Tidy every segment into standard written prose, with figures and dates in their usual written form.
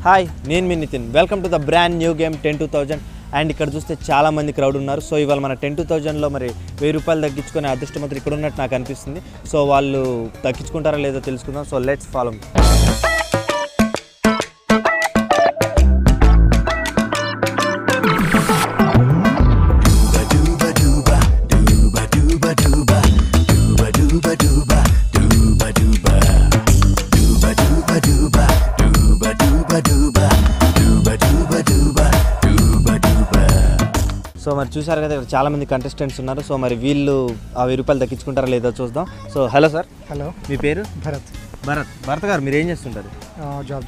Hi నేను మీ Nitin welcome to the brand new game 10-2000 and ఇక్కడ చూస్తే చాలా మంది క్రౌడ్ ఉన్నారు. సో ఇవాళ మన 10-2000లో మరి 1000 రూపాయలు తగ్గించుకునే అదృష్టవంతులు ఇక్కడ ఉన్నట్టు నాకు అనిపిస్తుంది. సో వాళ్ళు తగ్గించుకుంటారా లేదో తెలుసుకుందాం. So let's follow. సో మరి చూసారు కదా ఇక్కడ చాలా మంది కంటెస్టెంట్స్ ఉన్నారు. సో మరి వీళ్ళు ఆ 1000 రూపాయలు దక్కించుకుంటారా లేదో చూద్దాం. So hello sir. హలో, మీ పేరు? భరత్ గారు మీరు ఏం చేస్తుంటారు? జాబ్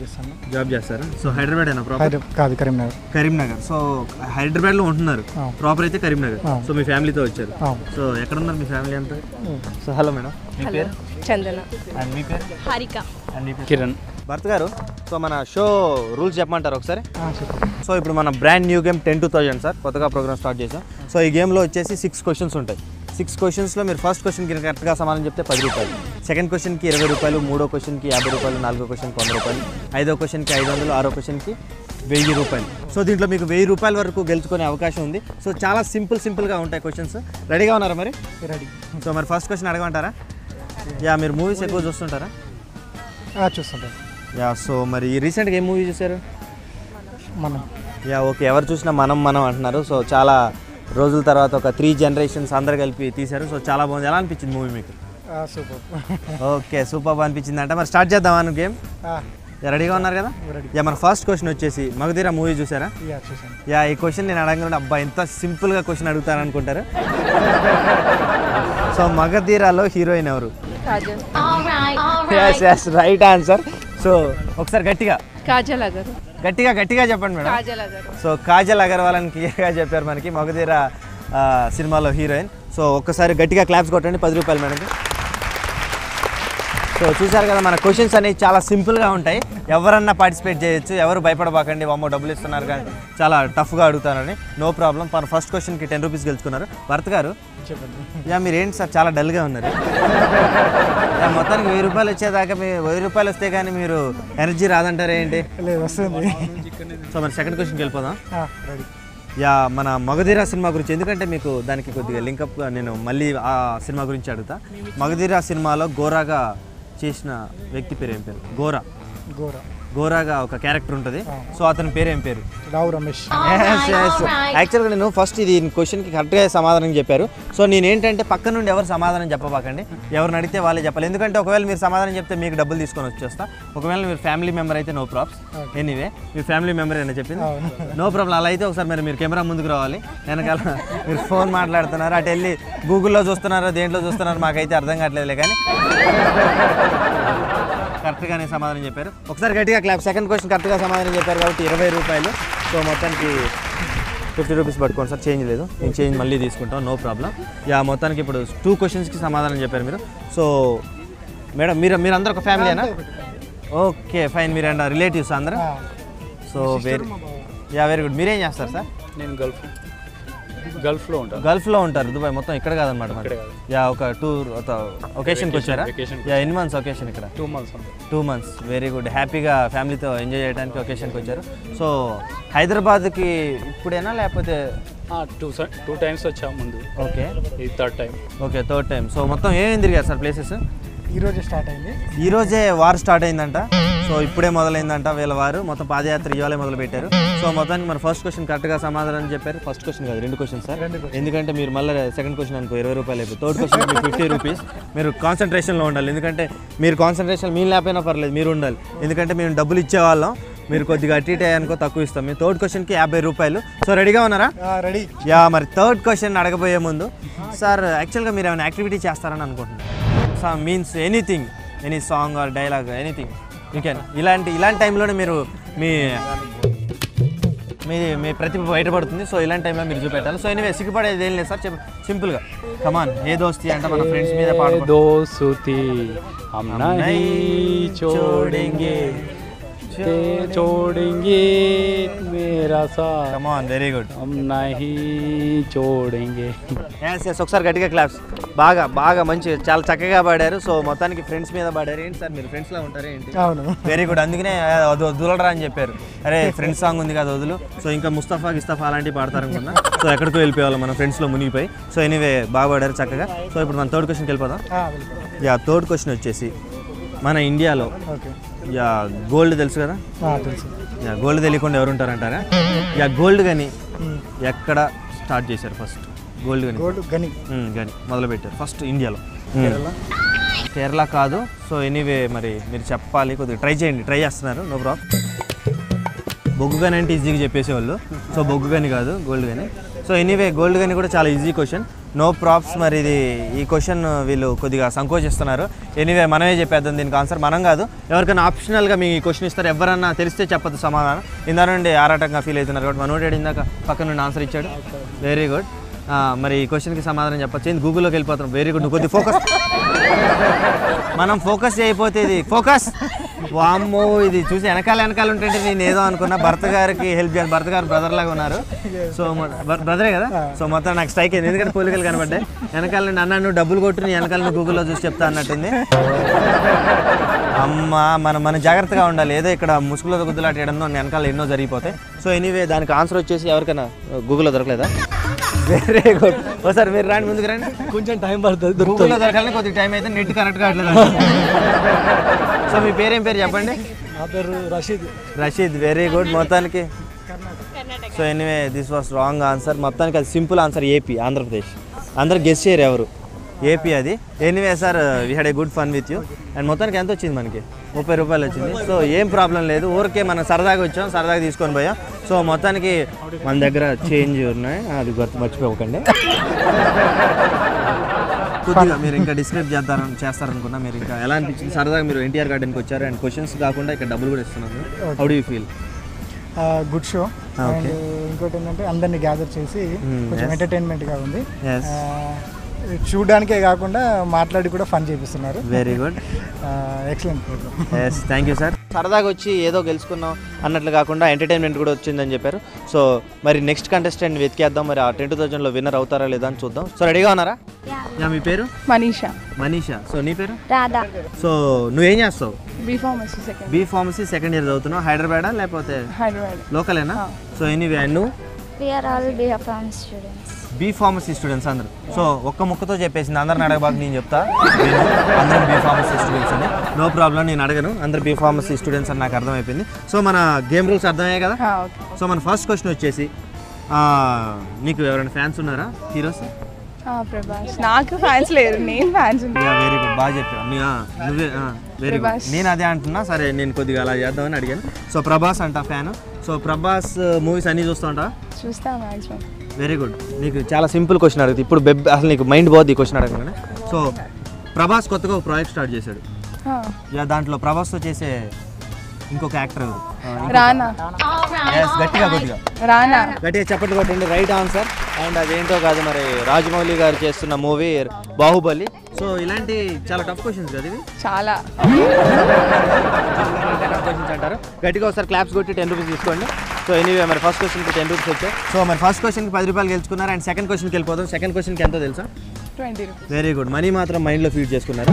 చేస్తారు. సో హైదరాబాద్ అయినా ప్రాపర్? కాదు, కరీంనగర్. సో హైదరాబాద్లో ఉంటున్నారు, ప్రాపర్ అయితే కరీంనగర్. సో మీ ఫ్యామిలీతో వచ్చారు. సో ఎక్కడ ఉన్నారు మీ ఫ్యామిలీ అంతా? సో హలో మేడం, మీ పేరు? చందన. అండ్ మీ పేరు? హారిక. అండ్ మీ పేరు? కిరణ్. భరత్ గారు, సో మన షో రూల్స్ చెప్పమంటారు ఒకసారి? సో ఇప్పుడు మన బ్రాండ్ న్యూ గేమ్ 10-2000 సార్, కొత్తగా ప్రోగ్రామ్ స్టార్ట్ చేసాం. సో ఈ గేమ్లో వచ్చేసి 6 క్వశ్చన్స్ ఉంటాయి. 6 క్వశ్చన్స్లో మీరు ఫస్ట్ క్వశ్చన్కి కరెక్ట్గా సమాధానం చెప్తే 10 రూపాయలు, సెకండ్ క్వశ్చన్కి 20 రూపాయలు, మూడో క్వశ్చన్కి 50 రూపాయలు, నాలుగో క్వశ్చన్కి 100 రూపాయలు, ఐదో క్వశ్చన్కి 500, ఆరో క్వశ్చన్కి 1000 రూపాయలు. సో దీంట్లో మీకు 1000 రూపాయల వరకు గెలుచుకునే అవకాశం ఉంది. సో చాలా సింపుల్గా ఉంటాయి క్వశ్చన్స్. రెడీగా ఉన్నారా మరి? రెడీ. సో మరి ఫస్ట్ క్వశ్చన్ అడగమంటారా? యా, మీరు మూవీస్ ఎక్కువ చూస్తుంటారా? చూస్తుంటారు. యా, సో మరి రీసెంట్గా ఏం మూవీ చూసారు? మనం. Yeah, okay. ఎవరు చూసినా మనం అంటున్నారు. సో చాలా రోజుల తర్వాత ఒక 3 జనరేషన్స్ అందరు కలిపి తీశారు. సో చాలా బాగుంది. ఎలా అనిపించింది మూవీ మీకు? సూపర్. ఓకే, సూపర్ అనిపించింది అంట. మరి స్టార్ట్ చేద్దామా గేమ్? రెడీగా ఉన్నారు కదా? యా, మన ఫస్ట్ క్వశ్చన్ వచ్చేసి మగధీర మూవీ చూసారా? యా, ఈ క్వశ్చన్ నేను అడగను. అబ్బా, ఎంత సింపుల్గా క్వశ్చన్ అడుగుతాను అనుకుంటారు. సో మగధీరాలో హీరోయిన్ ఎవరు? Right answer. సో ఒకసారి గట్టిగా గట్టిగా చెప్పండి మేడం. సో కాజల్ అగర్వాల్ అని క్లియర్గా చెప్పారు మనకి, మగధీర సినిమాలో హీరోయిన్. సో ఒక్కసారి గట్టిగా క్లాప్స్ కొట్టండి. 10 రూపాయలు మేడంకి. సో చూసారు కదా, మన క్వశ్చన్స్ అనేవి చాలా సింపుల్గా ఉంటాయి. ఎవరన్నా పార్టిసిపేట్ చేయొచ్చు, ఎవరు భయపడబాకండి. వామ్మో డబ్బులు ఇస్తున్నారు కానీ చాలా టఫ్గా అడుగుతారని. No problem. మన ఫస్ట్ క్వశ్చన్కి 10 రూపీస్ గెలుచుకున్నారు. భరత్ గారు, యా మీరు ఏంటి సార్ చాలా డల్గా ఉన్నారు? యా, మొత్తానికి 1000 రూపాయలు వచ్చేదాకా, మీ 1000 రూపాయలు వస్తే కానీ మీరు ఎనర్జీ రాదంటారా ఏంటి? వస్తుంది. సో మరి సెకండ్ క్వశ్చన్కి వెళ్ళిపోదాం. యా, మన మగధీర సినిమా గురించి, ఎందుకంటే మీకు దానికి కొద్దిగా లింకప్ నేను మళ్ళీ ఆ సినిమా గురించి అడుగుతా. మగధీర సినిమాలో గోరాగా చేసిన వ్యక్తి పేరు ఏం పేరు? గోరాగా ఒక క్యారెక్టర్ ఉంటుంది. సో అతని పేరు ఏం పేరు? రావు రమేష్. యాక్చువల్గా నేను ఫస్ట్ ఇది క్వశ్చన్కి కరెక్ట్గా సమాధానం చెప్పారు. సో నేనేంటంటే పక్క నుండి ఎవరు సమాధానం చెప్పబాకండి, ఎవరిని అడిగితే వాళ్ళే చెప్పాలి. ఎందుకంటే ఒకవేళ మీరు సమాధానం చెప్తే మీకు డబ్బులు తీసుకొని వచ్చేస్తా. ఒకవేళ మీరు ఫ్యామిలీ మెంబర్ అయితే నో ప్రాబ్స్. ఎనీవే, మీ ఫ్యామిలీ మెంబర్ అయినా చెప్పింది నో ప్రాబ్లం. అలా అయితే ఒకసారి మీరు కెమెరా ముందుకు రావాలి. వెనకాల మీరు ఫోన్ మాట్లాడుతున్నారు, అటు వెళ్ళి గూగుల్లో చూస్తున్నారో దేంట్లో చూస్తున్నారో మాకైతే అర్థం కావట్లేదులే, కానీ కరెక్ట్గానే సమాధానం చెప్పారు. ఒకసారి గట్టిగా క్లాప్. సెకండ్ క్వశ్చన్ కరెక్ట్గా సమాధానం చెప్పారు కాబట్టి 20 రూపాయలు. సో మొత్తానికి 50 రూపీస్ పట్టుకోండి సార్, చేంజ్ లేదు. నేను చేంజ్ మళ్ళీ తీసుకుంటాం, నో ప్రాబ్లం. యా, మొత్తానికి ఇప్పుడు 2 క్వశ్చన్స్కి సమాధానం చెప్పారు మీరు. సో మేడం, మీరందరూ ఒక ఫ్యామిలీనా? Okay, fine. మీరు అండ్ రిలేటివ్స్ అందరూ? So very good. మీరేం చేస్తారు సార్? నేను గల్ఫ్లో ఉంటారు. దుబాయ్ మొత్తం ఇక్కడ కాదనమాట. యా, ఒక టూర్ ఒకేషన్కి వచ్చారా? యా, ఎన్ని మంత్స్ ఒకేషన్ ఇక్కడ? 2 మంత్స్. Very good. హ్యాపీగా ఫ్యామిలీతో ఎంజాయ్ చేయడానికి ఒకేషన్కి వచ్చారు. సో హైదరాబాద్కి ఇప్పుడేనా లేకపోతే? 2 టైమ్స్ వచ్చాము ముందు. ఓకే, ఇది థర్డ్ టైం. సో మొత్తం ఏమేమి తిరిగారు సార్ ప్లేసెస్? ఈరోజే వార్ స్టార్ట్ అయిందంట. సో ఇప్పుడే మొదలైందంట వీళ్ళ వారు. మొత్తం పాదయాత్ర ఇవాళే మొదలు పెట్టారు. సో మొత్తానికి మన ఫస్ట్ క్వశ్చన్ కరెక్ట్గా సమాధానం చెప్పారు. ఫస్ట్ క్వశ్చన్ కాదు, 2 క్వశ్చన్ సార్. ఎందుకంటే మీరు మళ్ళీ సెకండ్ క్వశ్చన్ అనుకో 20 రూపాయలు అయిపోయి. Third question 50 rupees. మీరు కాన్సన్ట్రేషన్లో ఉండాలి. ఎందుకంటే మీరు కాన్సన్ట్రేషన్ మీరు లేకపోయినా పర్లేదు, మీరు ఉండాలి. ఎందుకంటే మేము డబ్బులు ఇచ్చేవాళ్ళం, మీరు కొద్దిగా అటు ఇటు అనుకో తక్కువ ఇస్తాం. మీ థర్డ్ క్వశ్చన్కి 50 రూపాయలు. సో రెడీగా ఉన్నారా? రెడీ. యా, మరి థర్డ్ క్వశ్చన్ అడగబోయే ముందు సార్, యాక్చువల్గా మీరు ఏమైనా యాక్టివిటీ చేస్తారని అనుకుంటున్నాను. Means anything, any song or dialogue, anything you can. ఇలాంటి టైంలోనే మీరు మీ ప్రతిభ బయటపడుతుంది. సో ఇలాంటి టైంలో మీరు చూపెట్టాలి. సో ఎనీవే, సిగ్గుపడేది ఏం లేదు సార్, సింపుల్గా కమాన్. ఏ దోస్తి అంటే మన ఫ్రెండ్స్ మీద దోస్తి హమ్ నహీ చోడెంగే छोड़ेंगे मेरा साथ కమ్ ఆన్ వెరీ గుడ్ हम नहीं छोड़ेंगे ఎస్ ఒకసారి గట్టిగా క్లాప్స్ బాగా బాగా మంచి చాలా చక్కగా పాడారు సో మొత్తానికి ఫ్రెండ్స్ మీద పాడారు ఏంటి సార్ మీరు ఫ్రెండ్స్లా ఉంటారు ఏంటి అవును వెరీ గుడ్ అందుకనే అది వదులరా అని చెప్పారు అరే ఫ్రెండ్స్ సాంగ్ ఉంది కదా వదులు సో ఇంకా ముస్తఫా గిస్తఫా అలాంటివి పాడతారు అనుకున్నా సో ఎక్కడికో వెళ్ళిపోవాలి మన ఫ్రెండ్స్లో మునిగిపోయి సో ఎనీవే బాగా పాడారు చక్కగా సో ఇప్పుడు మన థర్డ్ క్వశ్చన్కి వెళ్ళిపోదాం యా థర్డ్ క్వశ్చన్ వచ్చేసి మన ఇండియాలో ఓకే యా గోల్డ్ తెలుసు కదా తెలుసు యా గోల్డ్ తెలియకుండా ఎవరు ఉంటారంటారా యా గోల్డ్ గని ఎక్కడ స్టార్ట్ చేశారు ఫస్ట్ గోల్డ్ గని గోల్డ్ గని గని మొదలుపెట్టారు ఫస్ట్ ఇండియాలో కేరళ కాదు సో ఎనీవే మరి మీరు చెప్పాలి కొద్దిగా ట్రై చేయండి ట్రై చేస్తున్నారు నో ప్రాబ్లం బొగ్గు గని అంటే ఈజీగా చెప్పేసేవాళ్ళు సో బొగ్గు గని కాదు గోల్డ్ గని సో ఎనీవే గోల్డ్ గని కూడా చాలా ఈజీ క్వశ్చన్ నో ప్రాప్స్ మరి ఇది ఈ క్వశ్చన్ వీళ్ళు కొద్దిగా సంకోచిస్తున్నారు ఎనీవే మనమే చెప్పేద్దాం దీనికి ఆన్సర్ మనం కాదు ఎవరికైనా ఆప్షనల్గా మీ క్వశ్చన్ ఇస్తారు ఎవరన్నా తెలిస్తే చెప్పదు సమాధానం ఇందా నుండి ఆరాటంగా ఫీల్ అవుతున్నారు కాబట్టి మనోడేడు ఇందాక పక్కన నుండి ఆన్సర్ ఇచ్చాడు వెరీ గుడ్ మరి ఈ క్వశ్చన్కి సమాధానం చెప్పచ్చు ఏంది గూగుల్లోకి వెళ్ళిపోతాం వెరీ గుడ్ నువ్వు కొద్ది ఫోకస్ మనం ఫోకస్ చేయకపోతే ఇది ఫోకస్ వామ్మో ఇది చూసి వెనకాల ఉంటుంటే నేను ఏదో అనుకున్నా భర్త గారికి హెల్ప్ చేయాలి భర్త గారు బ్రదర్ లాగా ఉన్నారు సో బ్రదరే కదా సో మొత్తం నాకు స్ట్రైక్ అయింది ఎందుకంటే పోలికలు కనబడ్డాయి వెనకాల నుండి అన్న నువ్వు డబ్బులు కొట్టు నీ వెనకాల నువ్వు గూగుల్లో చూసి చెప్తా అన్నట్టుంది అమ్మ మనం జాగ్రత్తగా ఉండాలి ఏదో ఇక్కడ ముసుగులో గుద్దులాట వేయడంలో వెనకాల ఎన్నో జరిగిపోతాయి సో ఎనీవే దానికి ఆన్సర్ వచ్చేసి ఎవరికైనా గూగుల్లో దొరకలేదా వెరీ గుడ్ ఒకసారి మీరు రాండి ముందుకు రండి కొంచెం టైం పడుతుంది గూగుల్లో దొరకాలని కొద్దిగా టైం అయితే నెట్ కరెక్ట్ కావట్లేదు సో మీ పేరేం పేరు చెప్పండి నా పేరు రషీద్ వెరీ గుడ్ మొత్తానికి so anyway this was wrong answer మొత్తానికి అది సింపుల్ ఆన్సర్ ఏపీ ఆంధ్రప్రదేశ్ అందరు గెస్ చేయరు ఎవరు ఏపీ అది anyway sir we had a good fun with you and మొత్తానికి ఎంత వచ్చింది మనకి 30 రూపాయలు వచ్చింది సో ఏం ప్రాబ్లం లేదు ఊరికే మనం సరదాగా వచ్చాం సరదాగా తీసుకొని పోయాం సో మొత్తానికి మన దగ్గర చేంజ్ ఉన్నాయి అది మర్చిపోకండి కొద్దిగా మీరు ఇంకా డిస్క్రైబ్ చేస్తారనుకున్నా మీరు ఇంకా ఎలా అనిపించింది సరదాగా మీరు ఎన్టీఆర్ గార్డెన్కి వచ్చారు అండ్ క్వశ్చన్స్ కాకుండా ఇక్కడ డబ్బులు కూడా ఇస్తున్నారు how do you feel good show and ఇంకోటి ఏంటంటే అందరినీ గ్యాదర్ చేసి కొంచెం ఎంటర్టైన్మెంట్గా ఉంది చూడడానికే కాకుండా మాట్లాడి కూడా ఫన్ చేపిస్తున్నారు very good excellent yes thank you sir సరదాగా వచ్చి ఏదో గెలుచుకున్నాం అన్నట్లు కాకుండా ఎంటర్టైన్మెంట్ కూడా వచ్చిందని చెప్పారు సో మరి నెక్స్ట్ కంటెస్టెంట్ వెతికేద్దాం మరి ఆ 10,000లో విన్నర్ అవుతారా లేదా అని చూద్దాం సో రెడీగా ఉన్నారా యా మీ పేరు మనీషా సో నీ పేరు రాధా సో నువ్వేం చేస్తావు బి ఫార్మసీ సెకండ్ ఇయర్ చదువుతున్నావు హైదరాబాదా లేకపోతే లోకలేనా సో ఎనీవే నువ్వు we are all B pharmacy students B pharmacy students అందరు సో ఒక్క ముక్కతో చెప్పేసింది అందరిని అడగబాకు నేను చెప్తా అందరం బీ ఫార్మసీ స్టూడెంట్స్ అని నో ప్రాబ్లం నేను అడగను అందరు బీ ఫార్మసీ స్టూడెంట్స్ అని నాకు అర్థమైపోయింది సో మన గేమ్ రూల్స్ అర్థమయ్యాయి కదా సో మన ఫస్ట్ క్వశ్చన్ వచ్చేసి నీకు ఎవరైనా ఫ్యాన్స్ ఉన్నారా హీరోస్ ప్రభాస్ నాకు ఫ్యాన్స్ లేరు నేను ఫ్యాన్స్ వెరీ గుడ్ బాగా చెప్పావు నువ్వే వెరీ గుడ్ నేను అదే అంటున్నా సరే నేను కొద్దిగా అలా చేద్దామని అడిగాను సో ప్రభాస్ అంట ఫ్యాన్ సో ప్రభాస్ మూవీస్ అన్నీ చూస్తూ ఉంటా చూస్తా మ్యాక్సిమం వెరీ గుడ్ నీకు చాలా సింపుల్ క్వశ్చన్ అడుగుతుంది ఇప్పుడు అసలు నీకు మైండ్ పోద్ది ఈ క్వశ్చన్ అడగగానే సో ప్రభాస్ కొత్తగా ఒక ప్రాజెక్ట్ స్టార్ట్ చేశాడు దాంట్లో ప్రభాస్తో చేసే ఇంకొక యాక్టర్ ఎవరు రానా గట్టిగా కొద్దిగా రానా గట్టిగా చెప్పండి కొట్టండి రైట్ ఆన్సర్ అండ్ అదేంటో కాదు మరి రాజమౌళి గారు చేస్తున్న మూవీ బాహుబలి సో ఇలాంటి చాలా టఫ్ క్వశ్చన్స్ కదా ఇవి చాలా టఫ్ క్వశ్చన్స్ అంటారు గట్టిగా ఒకసారి క్లాప్స్ కొట్టి 10 రూపీస్ తీసుకోండి సో ఎనీవే మరి ఫస్ట్ క్వశ్చన్కి 10 రూపీస్ వచ్చాయి సో మరి ఫస్ట్ క్వశ్చన్కి 10 రూపాయలు గెలుచుకున్నారు అండ్ సెకండ్ క్వశ్చన్కి వెళ్ళిపోతాం సెకండ్ క్వశ్చన్కి ఎంతో తెలుసా 20 రూపీస్ వెరీ గుడ్ మనీ మాత్రం మైండ్లో ఫీడ్ చేసుకున్నారు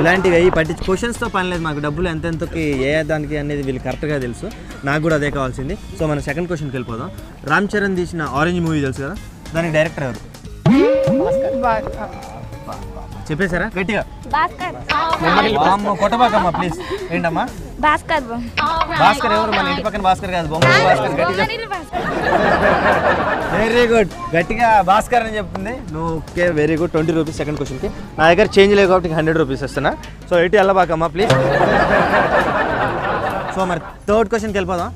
ఇలాంటివి అయ్యి పట్టించి క్వశ్చన్స్తో పని లేదు మాకు డబ్బులు ఎంతెంతకి ఏ దానికి అనేది వీళ్ళు కరెక్ట్గా తెలుసు నాకు కూడా అదే కావాల్సింది సో మనం సెకండ్ క్వశ్చన్కి వెళ్ళిపోదాం రామ్ చరణ్ తీసిన ఆరెంజ్ మూవీ తెలుసు కదా దానికి డైరెక్టర్ ఎవరు చెప్పేశారా గట్టిగా కొట్టబాకమ్మా ప్లీజ్ ఏంటమ్మా భాస్కర్ ఎవరు మన ఇంటి పక్కన భాస్కర్ కాదు బొమ్మ భాస్కర్ గట్టిగా వెరీ గుడ్ గట్టిగా భాస్కర్ అని చెప్తుంది నువ్వు okay very good 20 rupees second క్వశ్చన్కి నా దగ్గర చేంజ్ లేదు కాబట్టి 100 రూపీస్ ఇస్తున్నా సో ఎటు వెళ్ళబాకమ్మా ప్లీజ్ సో మరి థర్డ్ క్వశ్చన్కి వెళ్ళిపోదాం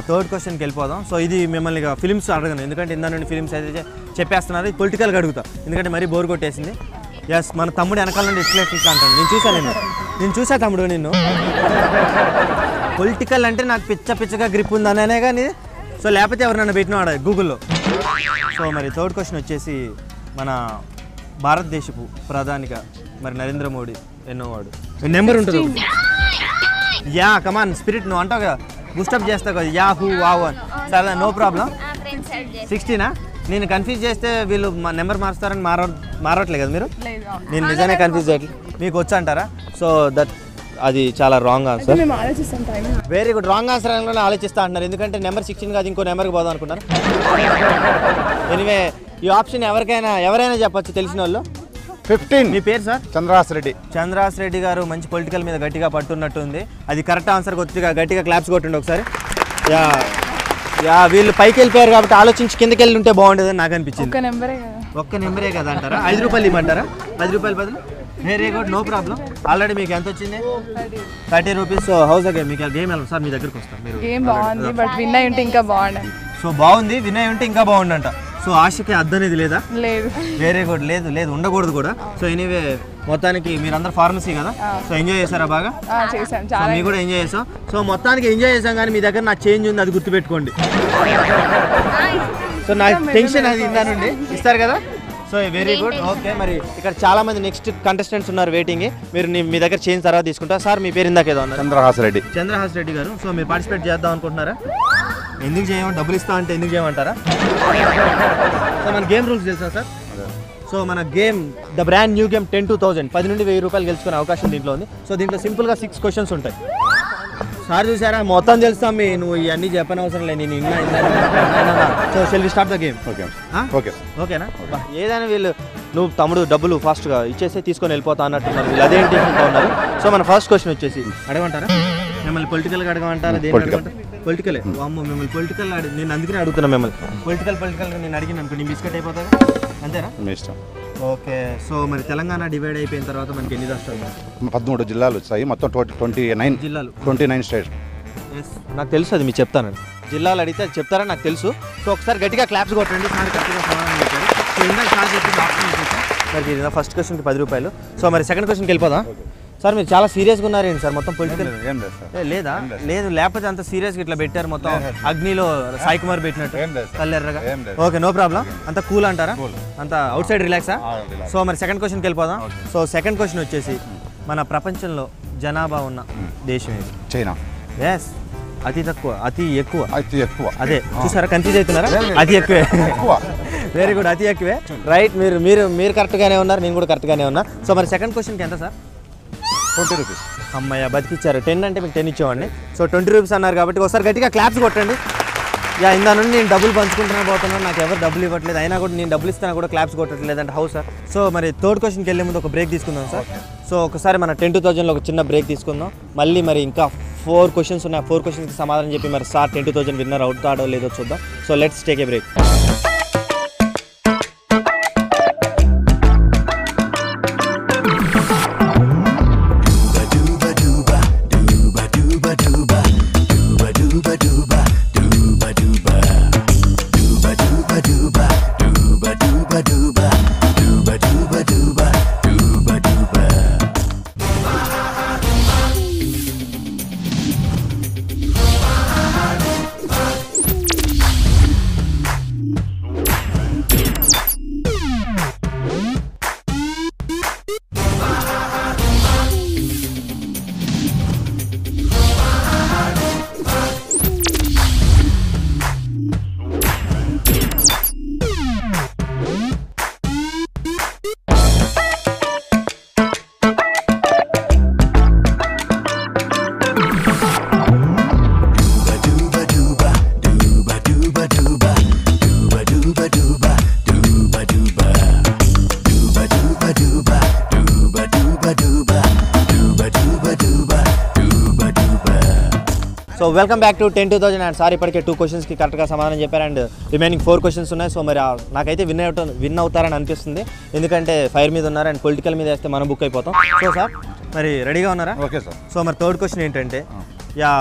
థర్డ్ క్వశ్చన్కి వెళ్ళిపోదాం సో ఇది మిమ్మల్ని ఇక ఫిలిమ్స్ అడగను ఎందుకంటే ఇందా నుండి ఫిలిమ్స్ అయితే చెప్పేస్తున్నారు ఇది పొలిటికల్గా అడుగుతా ఎందుకంటే మరీ బోర్ కొట్టేసింది ఎస్ మన తమ్ముడు వెనకాల నుండి ఇట్లా అంటాను నేను చూసా తమ్ముడు నిన్ను పొలిటికల్ అంటే నాకు పిచ్చగా గ్రిప్ ఉందనే కానీ సో లేకపోతే ఎవరు నన్ను పెట్టినవాడు గూగుల్లో సో మరి థర్డ్ క్వశ్చన్ వచ్చేసి మన భారతదేశపు ప్రధానిగా మరి నరేంద్ర మోడీ ఎన్నోవాడు నెంబర్ ఉంటుంది యా కమాన్ స్పిరిట్ నువ్వు అంటావు కదా బూస్టప్ చేస్తావు కదా యా హూ వావ్ అని సరే నో ప్రాబ్లం 16 నేను కన్ఫ్యూజ్ చేస్తే వీళ్ళు మా నెంబర్ మారుస్తారని మారట్లే కదా మీరు నేను నిజంగా కన్ఫ్యూజ్ చేయట్లేదు మీకు వచ్చి అంటారా సో దట్ అది చాలా wrong answer very good wrong answer అని ఆలోచిస్తా అంటున్నారు ఎందుకంటే నెంబర్ 16 కాదు ఇంకో నెంబర్కి పోదాం అనుకున్నారు ఎనివే ఈ ఆప్షన్ ఎవరైనా చెప్పొచ్చు తెలిసిన వాళ్ళు 15 మీ పేరు సార్ చంద్రహాస్ రెడ్డి గారు మంచి పొలిటికల్ మీద గట్టిగా పట్టున్నట్టుంది అది కరెక్ట్ ఆన్సర్ కొద్దిగా గట్టిగా క్లాప్స్ కొట్టండి ఒకసారి యా యా వీళ్ళు పైకి వెళ్ళిపోయారు కాబట్టి ఆలోచించి కిందకి వెళ్ళి ఉంటే బాగుంటుందని నాకు అనిపించింది ఒక్క నెంబరే కదా అంటారా 5 రూపాయలు ఇవ్వమంటారా 10 రూపాయలు బదులు very good no problem already మీకు ఎంత వచ్చింది 30 రూపీస్ హౌస్ గేమ్ మీకు గేమ్ వెళ్ళండి సార్ మీ దగ్గరికి వస్తాం మీరు గేమ్ బాగుంది బట్ విన్ అయి ఉంటే ఇంకా బాగుంది సో బాగుంది విన్ అయి ఉంటే ఇంకా బాగుండంట సో ఆశకి అర్థం అనేది లేదా లేదు వెరీ గుడ్ లేదు ఉండకూడదు కూడా సో ఎనీవే మొత్తానికి మీరందరూ ఫార్మసీ కదా సో ఎంజాయ్ చేశారా బాగా చేశాను సో మీరు కూడా ఎంజాయ్ చేసాం సో మొత్తానికి ఎంజాయ్ చేసాం కానీ మీ దగ్గర నా చేంజ్ ఉంది అది గుర్తుపెట్టుకోండి సో నాకు టెన్షన్ అది ఇందానండి ఇస్తారు కదా సో వెరీ గుడ్ ఓకే మరి ఇక్కడ చాలా మంది నెక్స్ట్ కంటెస్టెంట్స్ ఉన్నారు వెయిటింగ్ మీరు మీ దగ్గర చేంజ్ తర్వాత తీసుకుంటారు సార్ మీ పేరు ఇందాక ఏదో ఉన్నారు చంద్రహాస్ రెడ్డి గారు సో మీరు పార్టిసిపేట్ చేద్దాం అనుకుంటున్నారా ఎందుకు చేయమంటే డబ్బులు ఇస్తా అంటే ఎందుకు చేయమంటారా సో మన గేమ్ రూల్స్ తెలుసా సార్ సో మన game the brand new game 10,000 10 నుండి 1000 రూపాయలు గెలుచుకునే అవకాశం దీంట్లో ఉంది సో దీంట్లో సింపుల్గా 6 క్వశ్చన్స్ ఉంటాయి సార్ చూసారా మొత్తం తెలుస్తాం నువ్వు ఇవన్నీ చెప్పని అవసరం లేదు నేను so shall we start the game ఓకేనా ఏదైనా వీళ్ళు నువ్వు తమ్ముడు డబ్బులు ఫాస్ట్గా ఇచ్చేసి తీసుకొని వెళ్ళిపోతా అన్నట్టున్నారు వీళ్ళు అదే ఇంటెన్షన్తో ఉన్నారు సో మన ఫస్ట్ క్వశ్చన్ వచ్చేసి అడగమంటారా మిమ్మల్ని పొలిటికల్గా అడగమంటారా దేని అడగమంటారు పొలిటికలే అమ్మ మిమ్మల్ని పొలిటికల్ నేను అందుకనే అడుగుతున్నా మిమ్మల్ని పొలిటికల్గా నేను అడిగిన అనుకో నేను బిస్కెట్ అయిపోతాను అంతేనా ఇష్టం ఓకే సో మరి తెలంగాణ డివైడ్ అయిపోయిన తర్వాత మనకి ఎన్ని రాష్ట్రాలు 13 జిల్లాలు వచ్చాయి మొత్తం 29 జిల్లాలు 29 స్టేట్స్ నాకు తెలుసు అది మీరు చెప్తానండి జిల్లాలు అడిగితే అది చెప్తారని నాకు తెలుసు సో ఒకసారి గట్టిగా క్లాప్స్ కొట్టండి సార్ గట్టిగా సమాధానం చెప్పారు సో ఇందాక సార్ చెప్పింది ఆప్షన్ మరి ఇది ఫస్ట్ క్వశ్చన్కి 10 రూపాయలు సో మరి సెకండ్ క్వశ్చన్కి వెళ్ళిపోదాం సార్ మీరు చాలా సీరియస్గా ఉన్నారేంటి సార్ మొత్తం పొలిటికల్ లేదా లేదు లేకపోతే అంత సీరియస్గా ఇట్లా పెట్టారు మొత్తం అగ్నిలో సాయి కుమార్ పెట్టినట్టు కల్లెర్రగా ఓకే నో ప్రాబ్లం అంత కూల్ అంటారా అంత అవుట్ సైడ్ రిలాక్సా సో మరి సెకండ్ క్వశ్చన్కి వెళ్ళిపోదాం సో సెకండ్ క్వశ్చన్ వచ్చేసి మన ప్రపంచంలో జనాభా ఉన్న దేశం ఏది చైనా ఎస్ అతి తక్కువ అతి ఎక్కువ అదే Ah. చూసారా కన్ఫ్యూజ్ అవుతున్నారా అతి ఎక్కువే వెరీ గుడ్ అతి ఎక్కువే రైట్ మీరు కరెక్ట్గానే ఉన్నారు నేను కూడా కరెక్ట్గానే ఉన్నా సో మరి సెకండ్ క్వశ్చన్కి ఎంత సార్ 20 రూపీస్ అమ్మయ్య బతికిచ్చారు 10 అంటే మీకు 10 ఇచ్చేవాడిని సో 20 రూపీస్ అన్నారు కాబట్టి ఒకసారి గట్టిగా క్లాప్స్ కొట్టండి యా ఇందా నుండి నేను డబ్బులు పంచుకుంటున్నాను పోతున్నాను నాకు ఎవరు డబ్బులు ఇవ్వట్లేదు అయినా కూడా నేను డబ్బులు ఇస్తాను కూడా క్లాప్స్ కొట్టట్లేదు అంటే హౌ సార్ సో మరి థర్డ్ క్వశ్చన్కి వెళ్ళే ముందు ఒక బ్రేక్ తీసుకుందాం సార్ సో ఒకసారి మన 10,000లో ఒక చిన్న బ్రేక్ తీసుకుందాం మళ్ళీ మరి ఇంకా 4 క్వశ్చన్స్ ఉన్నాయి 4 క్వశ్చన్స్కి సమాధానం చెప్పి మరి సార్ 10,000 విన్నర్ అవుతాడో లేదో చూద్దాం so let's take a break so welcome back to 10,000 and sir ఇప్పటికే 2 క్వశ్చన్స్కి కరెక్ట్గా సమాధానం చెప్పారు అండ్ రిమైనింగ్ 4 క్వశ్చన్స్ ఉన్నాయి సో మరి నాకైతే విన్ అవుతారని అనిపిస్తుంది ఎందుకంటే ఫైర్ మీద ఉన్నారు అండ్ పొలిటికల్ మీద వేస్తే మనం బుక్ అయిపోతాం సో సార్ మరి రెడీగా ఉన్నారా ఓకే సార్ సో మరి థర్డ్ క్వశ్చన్ ఏంటంటే యా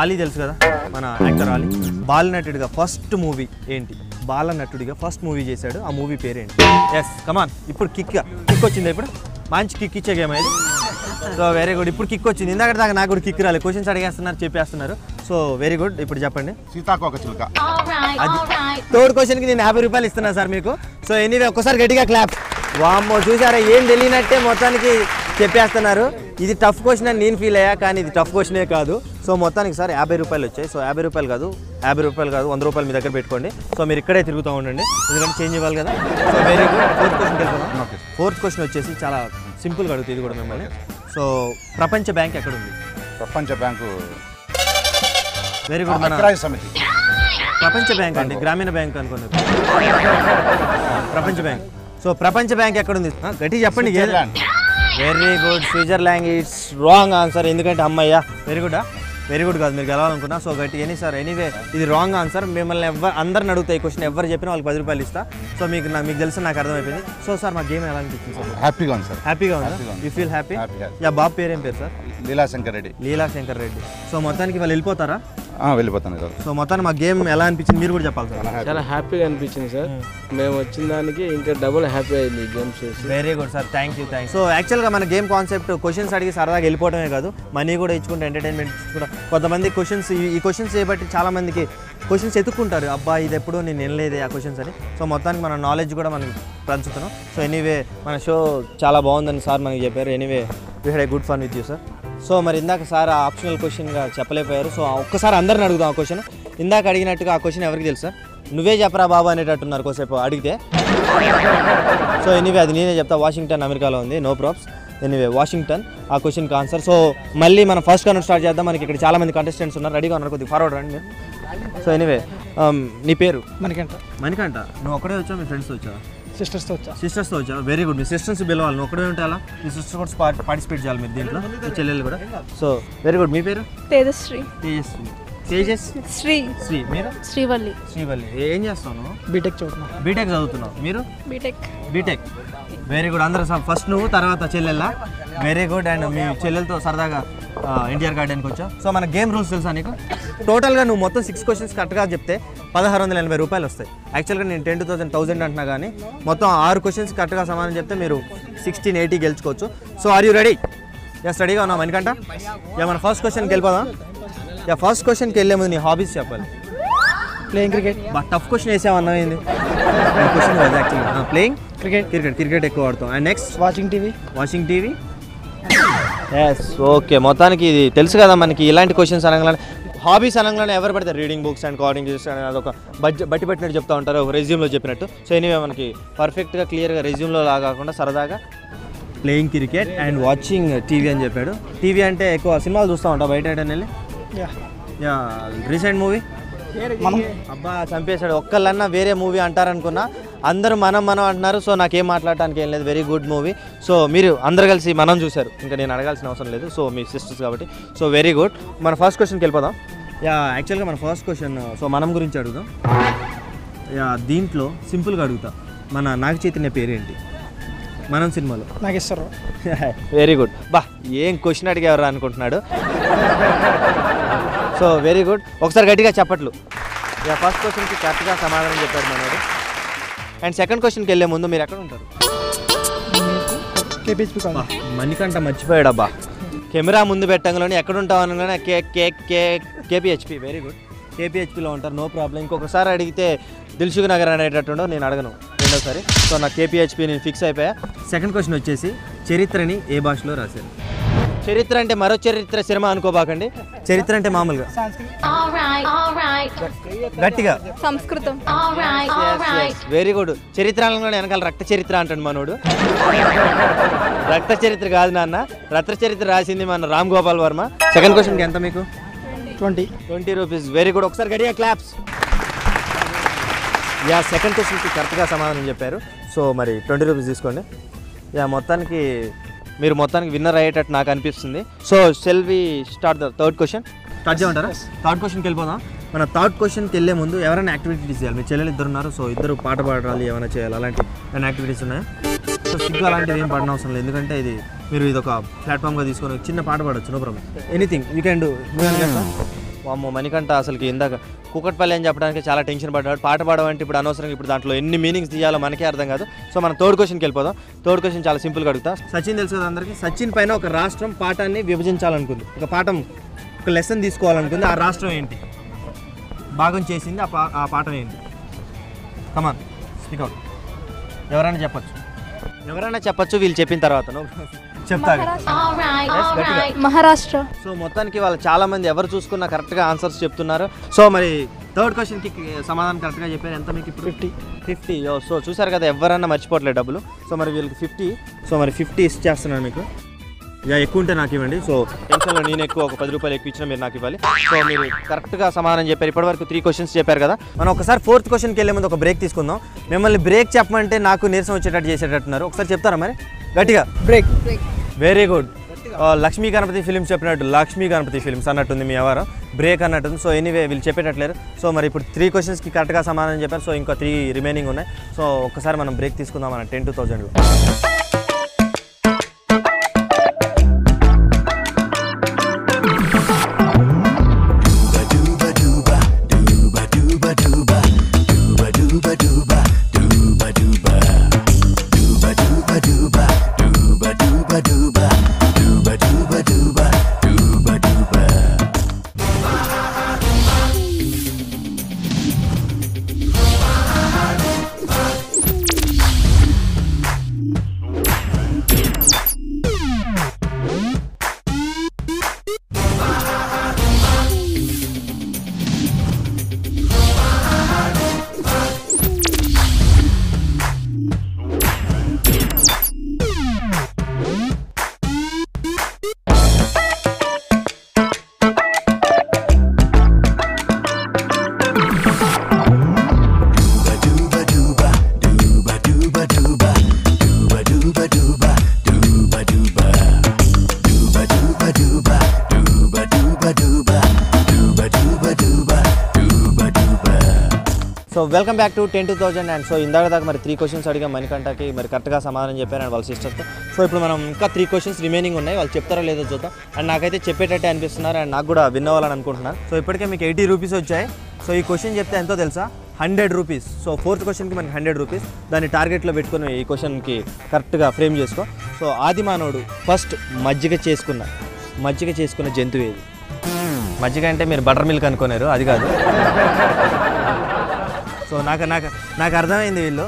ఆలీ తెలుసు కదా మన యాక్టర్ ఆలీ బాలనటుడిగా ఫస్ట్ మూవీ ఏంటి బాలనటుడిగా ఫస్ట్ మూవీ చేశాడు ఆ మూవీ పేరేంటి ఎస్ కమాన్ ఇప్పుడు కిక్ వచ్చింది ఇప్పుడు మంచి కిక్ ఇచ్చే గేమ్ ఇది సో వెరీ గుడ్ ఇప్పుడు కిక్ వచ్చింది ఇందాక దాకా నాకు కూడా కిక్ రాలేదు క్వశ్చన్స్ అడిగేస్తున్నారు చెప్పేస్తున్నారు సో వెరీ గుడ్ ఇప్పుడు చెప్పండి సీతాకోకచిలుక అది థర్డ్ క్వశ్చన్కి నేను 50 రూపాయలు ఇస్తున్నాను సార్ మీకు సో ఎనీవే ఒక్కసారి గట్టిగా క్లాప్ వామ్మో చూసారా ఏం తెలియనట్టే మొత్తానికి చెప్పేస్తున్నారు. ఇది టఫ్ క్వశ్చన్ అని నేను ఫీల్ అయ్యా, కానీ ఇది టఫ్ క్వశ్చనే కాదు. సో మొత్తానికి సార్ 50 రూపాయలు వచ్చాయి. సో 50 రూపాయలు కాదు 100 రూపాయలు మీ దగ్గర పెట్టుకోండి. సో మీరు ఇక్కడే తిరుగుతూ ఉండండి, ఎందుకంటే చేంజ్ ఇవ్వాలి కదా. So very good. ఫోర్త్ క్వశ్చన్కి వెళ్తున్నాం. ఫోర్త్ క్వశ్చన్ వచ్చేసి చాలా సింపుల్గా అడుగుతుంది ఇది కూడా మిమ్మల్ని. సో ప్రపంచ బ్యాంక్ ఎక్కడ ఉంది? ప్రపంచ బ్యాంకు వెరీ గుడ్. మన ఐక్యరాజ్య సమితి. ప్రపంచ బ్యాంక్ అండి, గ్రామీణ బ్యాంక్ అనుకున్నారు. ప్రపంచ బ్యాంక్. సో ప్రపంచ బ్యాంక్ ఎక్కడ ఉంది? గట్టి చెప్పండి. Very good. Switzerland. It's wrong answer. ఎందుకంటే అమ్మయ్యా. వెరీ గుడ్ కాదు, మీరు గెలవాలనుకున్నా. సో గట్టి ఎనీవే ఇది రాంగ్ ఆన్సర్. మిమ్మల్ని అందరిని అడుగుతాయి ఈ క్వశ్చన్, ఎవరు చెప్పినా వాళ్ళకి 10 రూపాయలు ఇస్తా. సో మీకు తెలుసు, నాకు అర్థమైపోయింది. సో సార్ మా గేమ్ ఎలా అనిపించింది సార్? హ్యాపీగా ఉంది సార్. హ్యాపీగా ఉందా? You feel happy? యా. బాబు పేరు ఏం పేరు సార్? లీలాశంకర్ రెడ్డి. లీలాశంకర్ రెడ్డి. సో మొత్తానికి వాళ్ళు వెళ్ళిపోతారా? వెళ్ళిపోతాను సార్. సో మొత్తానికి మా గేమ్ ఎలా అనిపించింది మీరు కూడా చెప్పాలి సార్. చాలా హ్యాపీగా అనిపించింది సార్. మేము వచ్చిన దానికి ఇంకా డబుల్ హ్యాపీ అయింది గేమ్స్ చేసి. Very good sir, thank you. So యాక్చువల్గా మన గేమ్ కాన్సెప్ట్ క్వశ్చన్స్ అడిగి సరదాగా వెళ్ళిపోవడమే కాదు, మనీ కూడా ఇచ్చుకుంటే ఎంటర్టైన్మెంట్ కూడా. కొంతమంది ఈ క్వశ్చన్స్ చేయబట్టి చాలా మందికి క్వశ్చన్స్ ఎత్తుక్కుంటారు, అబ్బా ఇది ఎప్పుడూ నేను వినలేదే ఆ క్వశ్చన్స్ అని. సో మొత్తానికి మన నాలెడ్జ్ కూడా మనం పంచుతున్నాం. సో ఎనీవే మన షో చాలా బాగుందని సార్ మనకి చెప్పారు. Anyway we had a good fun with you sir. So మరి ఇందాక సార్ ఆప్షనల్ క్వశ్చన్గా చెప్పలేకపోయారు. సో ఒక్కసారి అందరిని అడుగుదాం ఆ క్వశ్చన్. ఇందాక అడిగినట్టుగా ఆ క్వశ్చన్ ఎవరికి తెలుసు సార్? నువ్వే చెప్పరా బాబు అనేటట్టున్నారు కోసేపు అడిగితే. సో ఎనీవే అది నేనే చెప్తా. వాషింగ్టన్ అమెరికాలో ఉంది, నో ప్రాబ్స్. ఎనీవే వాషింగ్టన్ ఆ క్వశ్చన్కి ఆన్సర్. సో మళ్ళీ మనం ఫస్ట్ కౌంట్ స్టార్ట్ చేద్దాం. మనకి ఇక్కడ చాలా మంది కంటెస్టెంట్స్ ఉన్నారు, రెడీగా ఉన్నారు, కొద్దిగా ఫార్వర్డ్ రండి మీరు. సో ఎనీవే నీ పేరు? మణికంఠ. నువ్వు ఒక్కడే వచ్చావు, మీ ఫ్రెండ్స్ వచ్చావు? సిస్టర్స్తో వచ్చా. Very good. మీ సిస్టర్స్ పిలవాలి, నువ్వు ఒక్కడే ఉంటే అలా. మీ సిస్టర్స్ కూడా పార్టిసిపేట్ చేయాలి మీరు దీంట్లో, మీ చెల్లెలు కూడా. So very good. మీ పేరు? తేజశ్రీ. శ్రీ. మీరు? శ్రీవల్లి. ఏం చేస్తావు నువ్వు? బీటెక్ చదువుతున్నావు. మీరు? బీటెక్. Very good. అందరూ ఫస్ట్ నువ్వు, తర్వాత చెల్లెల్లా? Very good. అండ్ మీ చెల్లెలతో సరదాగా ఎన్టీఆర్ గార్డెన్కి వచ్చావు. సో మన గేమ్ రూల్స్ తెలుసా నీకు? టోటల్గా నువ్వు మొత్తం 6 క్వశ్చన్స్ కరెక్ట్గా చెప్తే 1680 రూపాయలు వస్తాయి. యాక్చువల్గా నేను 10,000 అంటున్నా, కానీ మొత్తం 6 క్వశ్చన్స్ కరెక్ట్గా సమాధానం చెప్తే మీరు 1680 గెలుచుకోవచ్చు. So are you ready? Yes, రెడీగా ఉన్నాం మణికంఠ. మన ఫస్ట్ క్వశ్చన్కి వెళ్ళిపోదాం. ఫస్ట్ క్వశ్చన్కి వెళ్ళే ముందు నీ హాబీస్ చెప్పాలి. Playing cricket. టఫ్ క్వశ్చన్ వేసామన్నా ఏంది క్వశ్చన్ కాదు యాక్చువల్గా. ప్లేయింగ్ క్రికెట్ ఎక్కువ ఆడతాం. And next watching TV. Yes, okay. మొత్తానికి ఇది తెలుసు కదా మనకి. ఇలాంటి క్వశ్చన్స్ అనగానే హాబీస్ అనగానే ఎవరు పడతారు? రీడింగ్ బుక్స్ అండ్ కోడింగ్ అని అదొక బట్టి పెట్టినట్టు చెప్తూ ఉంటారు, రెజ్యూమ్లో చెప్పినట్టు. సో ఎనీవే మనకి పర్ఫెక్ట్గా క్లియర్గా రెజ్యూమ్లో లాగా కాకుండా సరదాగా playing cricket and watching TV అని చెప్పాడు. టీవీ అంటే ఎక్కువ సినిమాలు చూస్తూ ఉంటావు బయట వెళ్ళి? యా. రీసెంట్ మూవీ అబ్బా చంపేశాడు. ఒక్కళ్ళన్నా వేరే మూవీ అంటారనుకున్నా, అందరూ మనం అంటున్నారు. సో నాకేం మాట్లాడటానికి ఏం లేదు. Very good movie. సో మీరు అందరు కలిసి మనం చూశారు, ఇంకా నేను అడగాల్సిన అవసరం లేదు. సో మీ సిస్టర్స్ కాబట్టి. So very good. మన ఫస్ట్ క్వశ్చన్కి వెళ్ళిపోదాం. యాక్చువల్గా మన ఫస్ట్ క్వశ్చన్ సో మనం గురించి అడుగుదాం. దీంట్లో సింపుల్గా అడుగుతా, మన నాగ చైతన్య పేరేంటి మనం సినిమాలో? నాగేశ్వరరావు. Very good. ఏం క్వశ్చన్ అడిగేవారు అనుకుంటున్నాడు. So very good. ఒకసారి గట్టిగా చెప్పట్లు. ఫస్ట్ క్వశ్చన్కి కరెక్ట్గా సమాధానం చెప్పాడు మనోడు. అండ్ సెకండ్ క్వశ్చన్కి వెళ్ళే ముందు మీరు ఎక్కడ ఉంటారు? మణికంఠ మర్చిపోయాడు అబ్బా. కెమెరా ముందు పెట్టంగానే ఎక్కడ ఉంటావు అనగానే కేపీహెచ్పి. Very good. కేపీహెచ్పిలో ఉంటారు, నో ప్రాబ్లం. ఇంకొకసారి అడిగితే దిల్సుఖ్ నగర్ అనేటట్టుండో, నేను అడగను రెండోసారి. సో నాకు కేపీహెచ్పి నేను ఫిక్స్ అయిపోయా. సెకండ్ క్వశ్చన్ వచ్చేసి చరిత్రని ఏ భాషలో రాశారు? చరిత్ర అంటే మరో చరిత్ర సినిమా అనుకోబాకండి. చరిత్ర అంటే మామూలుగా గట్టిగా సంస్కృతం. Very good. చరిత్రలో వెనకాల రక్త చరిత్ర అంటాడు మనోడు. రక్త చరిత్ర కాదు నాన్న, రక్త చరిత్ర రాసింది మన రామ్ గోపాల్ వర్మ. సెకండ్ క్వశ్చన్కి ఎంత మీకు? 20 రూపీస్. Very good. ఒకసారి గట్టిగా క్లాప్స్. సెకండ్ క్వశ్చన్కి కరెక్ట్గా సమాధానం చెప్పారు. సో మరి 20 రూపీస్ తీసుకోండి. మీరు మొత్తానికి విన్నర్ అయ్యేటట్టు నాకు అనిపిస్తుంది. So shall we start the third question? Start చేయమంటారా? థర్డ్ క్వశ్చన్కి వెళ్ళిపోదాం. మన థర్డ్ క్వశ్చన్కి వెళ్ళే ముందు ఎవరైనా యాక్టివిటీస్ చేయాలి. మీ చెల్లెలు 2 ఉన్నారు. సో ఇద్దరు పాట పాడాలి, ఏమైనా చేయాలి. అలాంటి యాక్టివిటీస్ ఉన్నాయి. సో సిగ్గు అలాంటివి ఏం పడిన అవసరం లేదు, ఎందుకంటే మీరు ఇది ఒక ప్లాట్ఫామ్గా తీసుకొని చిన్న పాట పాడవచ్చు, no problem. Anything you can do. అమ్మో మణికంఠ అసలుకి ఇందాక కూకట్పల్లి అని చెప్పడానికి చాలా టెన్షన్ పడ్డాడు. పాట పాడమంటే ఇప్పుడు అనవసరంగా ఇప్పుడు దాంట్లో ఎన్ని మీనింగ్స్ తీయాలో మనకే అర్థం కాదు. సో మనం థర్డ్ క్వశ్చన్కి వెళ్ళిపోదాం. థర్డ్ క్వశ్చన్ చాలా సింపుల్గా అడుగుతా. సచిన్ తెలుసు కదా అందరికీ. సచిన్ పైన ఒక రాష్ట్రం పాఠాన్ని విభజించాలనుకుంది, ఒక లెసన్ తీసుకోవాలనుకుంది. ఆ రాష్ట్రం ఏంటి? భాగం చేసింది ఆ పాఠం ఏంటి? Come on speak out. ఎవరైనా చెప్పచ్చు వీళ్ళు చెప్పిన తర్వాత. చెప్తా మహారాష్ట్ర. సో మొత్తానికి వాళ్ళు చాలా మంది ఎవరు చూసుకున్నా కరెక్ట్గా ఆన్సర్స్ చెప్తున్నారు. సో మరి థర్డ్ క్వశ్చన్కి సమాధానం కరెక్ట్గా చెప్పారు. ఎంత మీకు ఇప్పుడు 50. సో చూసారు కదా, ఎవరన్నా మర్చిపోవట్లేదు డబ్బులు. సో మరి వీళ్ళకి 50. సో మరి 50 ఇచ్చేస్తున్నాను మీకు. ఇక ఎక్కువ ఉంటే నాకు ఇవ్వండి. సో టెన్షన్లో నేను ఎక్కువ ఒక 10 రూపాయలు ఎక్కువ ఇచ్చినా మీరు నాకు ఇవ్వాలి. సో మీరు కరెక్ట్గా సమాధానం చెప్పారు. ఇప్పటివరకు 3 క్వశ్చన్స్ చెప్పారు కదా. మనం ఒకసారి 4th క్వశ్చన్కి వెళ్ళే ముందు ఒక బ్రేక్ తీసుకుందాం. మిమ్మల్ని బ్రేక్ చెప్పమంటే నాకు నీరసం వచ్చేటట్టు చేసేటట్టున్నారు. ఒకసారి చెప్తారా మరి గట్టిగా? Break. Very good. Lakshmi Ganapathi films చెప్పినట్టు లక్ష్మీ గణపతి ఫిల్మ్స్ అన్నట్టుంది మీ ఎవరు బ్రేక్ అన్నట్టుంది. సో ఎనీవే వీళ్ళు చెప్పేటట్లేరు. సో మరి ఇప్పుడు 3 క్వశ్చన్స్కి కరెక్ట్గా సమాధానం చెప్పారు. సో ఇంకా 3 రిమైనింగ్ ఉన్నాయి. సో ఒక్కసారి మనం బ్రేక్ తీసుకుందాం మన 10,000లో. So welcome back to 10,000. And so ఇందాక దాకా మరి 3 క్వశ్చన్స్ అడిగా మణికంఠకి, మరి కరెక్ట్గా సమాధానం చెప్పారు అండ్ వాళ్ళ సిస్టర్తో. సో ఇప్పుడు మనం ఇంకా 3 క్వశ్చన్స్ రిమైనింగ్ ఉన్నాయి. వాళ్ళు చెప్తారో లేదో చూద్దాం. అండ్ నాకైతే చెప్పేటట్టే అనిపిస్తున్నారు అండ్ నాకు కూడా విన్ అవ్వాలని అనుకుంటున్నాను. సో ఇప్పటికే మీకు 80 రూపీస్ వచ్చాయి. సో ఈ క్వశ్చన్ చెప్తే ఎంతో తెలుసా? 100 రూపీస్. సో 4th క్వశ్చన్కి మనకి 100 రూపీస్. దాన్ని టార్గెట్లో పెట్టుకుని ఈ క్వశ్చన్కి కరెక్ట్గా ఫ్రేమ్ చేసుకో. సో ఆదిమానవుడు ఫస్ట్ మజ్జిగ చేసుకున్న జంతువు ఏది? మజ్జిగ అంటే మీరు బటర్ మిల్క్ అనుకున్నారు, అది కాదు. సో నాకు అర్థమైంది, వీళ్ళు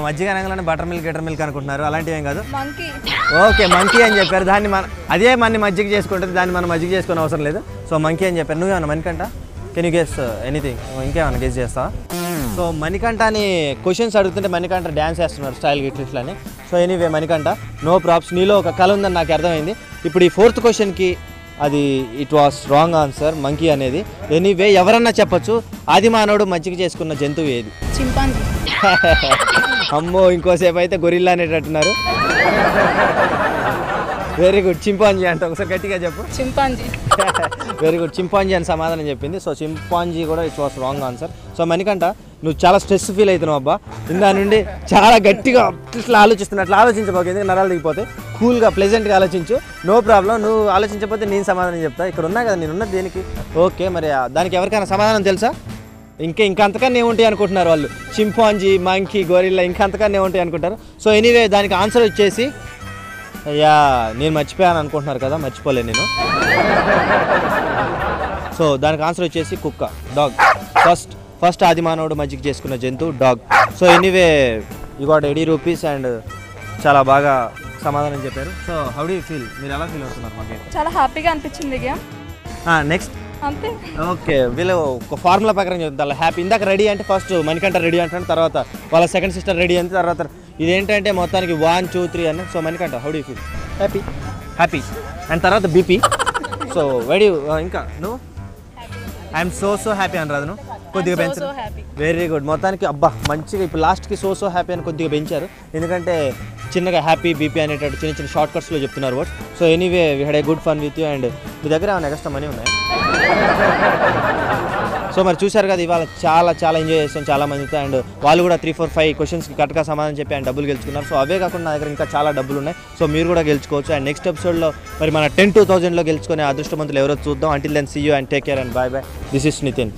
మజ్జిగ అనగానే బటర్ మిల్క్ అనుకుంటున్నారు. అలాంటివి ఏం కాదు. ఓకే, మంకీ అని చెప్పారు. దాన్ని అదే మన మజ్జిగ చేసుకుంటుంది, దాన్ని మనం మజ్జిగ చేసుకునే అవసరం లేదు. సో మంకీ అని చెప్పారు. నువ్వేమన్నా మణికంఠ? Can you guess anything? ఇంకేమన్నా గెస్ చేస్తావా? సో మణికంఠ అని క్వశ్చన్స్ అడుగుతుంటే మణికంఠ డ్యాన్స్ చేస్తున్నారు స్టైల్ గిట్లని. So anyway Manikanta, no probs. నీలో ఒక కళ ఉందని నాకు అర్థమైంది. ఇప్పుడు ఈ 4th క్వశ్చన్కి అది it was wrong answer, monkey అనేది. ఎనీవే ఎవరన్నా చెప్పొచ్చు, ఆదిమానవుడు మజ్జిగ చేసుకున్న జంతువు ఏది? చింపాంజీ. అమ్మో, ఇంకోసేపు అయితే గొరిల్లా అనేటట్టున్నారు. వెరీ గుడ్, చింపాంజీ అంట. ఒకసారి గట్టిగా చెప్పు. చింపాంజీ. వెరీ గుడ్, చింపాంజీ అని సమాధానం చెప్పింది. సో చింపాంజీ కూడా it was wrong answer. So Manikanta, నువ్వు చాలా స్ట్రెస్ ఫీల్ అవుతున్నావు అబ్బా. ఇందా నుండి చాలా గట్టిగా ఇట్లా ఆలోచిస్తున్నావు. అట్లా ఆలోచించబోకు, ఎందుకు నరాలు దిగిపోతే. కూల్గా ప్లెజెంట్గా ఆలోచించు, నో ప్రాబ్లం. నువ్వు ఆలోచించకపోతే నేను సమాధానం చెప్తా. ఇక్కడ ఉన్నా కదా, నేను ఉన్నది దేనికి? ఓకే, మరి దానికి ఎవరికైనా సమాధానం తెలుసా? ఇంకా అంతకన్నా ఏముంటాయి అనుకుంటున్నారు వాళ్ళు? చింపాంజీ, మంకీ, గొరిల్లా ఇంకా అంతకన్నా ఏముంటాయి అనుకుంటారు. సో ఎనీవే దానికి ఆన్సర్ వచ్చేసి, అయ్యా నేను మర్చిపోయాను అనుకుంటున్నారు కదా, మర్చిపోలేదు నేను. సో దానికి ఆన్సర్ వచ్చేసి కుక్క, డాగ్. ఫస్ట్ ఆదిమానవుడు మజ్జిగ చేసుకున్న జంతువు dog. So anyway you got 80 rupees and చాలా బాగా సమాధానం చెప్పారు. So how do you feel? మీరు ఎలా ఫీల్ అవుతున్నారు? మాకు చాలా హ్యాపీగా అనిపించింది. నెక్స్ట్ అంతే. ఓకే, వీళ్ళు ఒక ఫార్ములా ప్రకారం చెప్తారు హ్యాపీ. ఇందాక రెడీ అంటే ఫస్ట్ మణికంఠ రెడీ అంటాడు, తర్వాత వాళ్ళ సెకండ్ సిస్టర్ రెడీ అంటే, తర్వాత ఇదేంటంటే మొత్తానికి 1, 2, 3 అని. So Manikanta, how do you feel? Happy. And తర్వాత బీపీ. సో వెరీ ఇంకా నువ్వు? ఐఎమ్ సో హ్యాపీ అని రాదు, నువ్వు కొద్దిగా పెంచారు. Very good. మొత్తానికి అబ్బా మంచిగా ఇప్పుడు లాస్ట్కి సో హ్యాపీ అని కొద్దిగా పెంచారు. ఎందుకంటే చిన్నగా హ్యాపీ, బీపీ అనేటట్టు చిన్న షార్ట్ కట్స్లో చెప్తున్నారు words. So anyway we had a good fun with you. And మీ దగ్గర ఏమైనా ఎక్స్ట్రా మనీ ఉన్నాయి? సో మరి చూశారు కదా, ఇవాళ చాలా ఎంజాయ్ చేస్తాం చాలా మందితో. అండ్ వాళ్ళు కూడా 3, 4, 5 క్వశ్చన్స్కి కరెక్ట్గా సమాధానం చెప్పి అండ్ డబ్బులు గెలుచుకున్నారు. సో అవే కాకుండా నా దగ్గర ఇంకా చాలా డబ్బులు ఉన్నాయి. సో మీరు కూడా గెలుచుకోవచ్చు. అండ్ నెక్స్ట్ ఎపిసోడ్లో మరి మన 10,000లో గెలుచుకునే అదృష్టవంతులు ఎవరో చూద్దాం. Until then see you and take care and bye. This is Nitin.